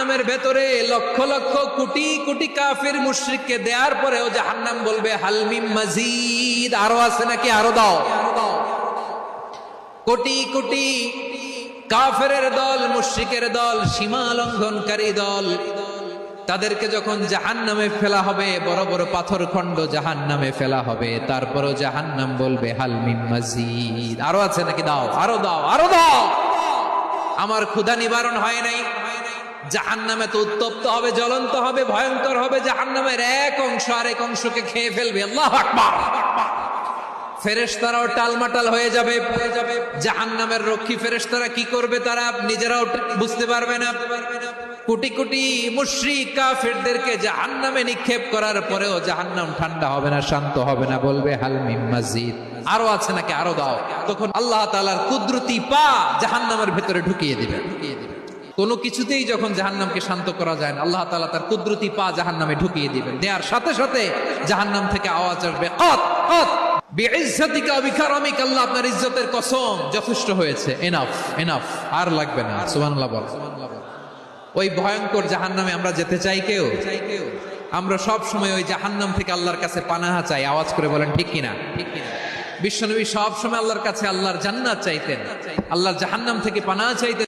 জাহান্নামের ভেতরে লক্ষ লক্ষ কোটি কোটি কাফির মুশরিককে দেওয়ার পরেও জাহান্নাম বলবে হাল মিন মাজিদ, আরো আছে নাকি, আরো দাও। কোটি কোটি কাফেরের দল, মুশরিকের দল, সীমা লঙ্ঘনকারী দল, তাদেরকে যখন জাহান্নামে ফেলা হবে, বড় বড় পাথর খণ্ড জাহান্নামে ফেলা হবে, তারপরও জাহান্নাম বলবে হাল মিন মাজিদ, আরো আছে নাকি, দাও, আরো দাও, আরো দাও। আমার ক্ষুধা নিবারণ হয় নাই। জাহান্নামে তো উত্তপ্ত হবে, জ্বলন্ত হবে, ভয়ঙ্কর হবে। জাহান্নামের এক অংশ আরেক অংশকে খেয়ে ফেলবে। আল্লাহু আকবার। ফেরেশতারাও টালমাটাল হয়ে যাবে। জাহান্নামের রক্ষী ফেরেশতারা কি করবে তারা নিজেরাও বুঝতে পারবে না। কোটি কোটি মুশরিক কাফেরদেরকে জাহান্নামে নিক্ষেপ করার পরেও জাহান্নাম ঠান্ডা হবে না, শান্ত হবে না, বলবে হাল মিন মাজিদ, আরো আছে নাকি, আরো দাও। তখন আল্লাহ তাআলার কুদরতি পা জাহান্নামের ভিতরে ঢুকিয়ে দিবে। কোনো কিছুতেই যখন জাহান্নামকে শান্ত করা যায় না, আল্লাহ তাআলা তার কুদরতি পা জাহান্নামে ঢুকিয়ে দিবেন। দেওয়ার সাথে সাথে জাহান্নাম থেকে আওয়াজ আসবে, কত কত বিইজ্জাতিকা ওয়া বিকারামিকা, আল্লাহ আপনার ইজ্জতের কসম, যথেষ্ট হয়েছে, এনাফ এনাফ, আর লাগবে না। সুবহানাল্লাহ বল। ওই ভয়ঙ্কর জাহান্নামে আমরা যেতে চাই কেউ? আমরা সব সময় ওই জাহান্নাম থেকে আল্লাহর কাছে পানাহা চাই। আওয়াজ করে বলেন ঠিক কিনা? বিশ্বনবী সব সময় আল্লাহর কাছে আল্লাহর জান্নাত চাইতেন, আল্লাহর জাহান্নাম থেকে পানাহা চাইতেন।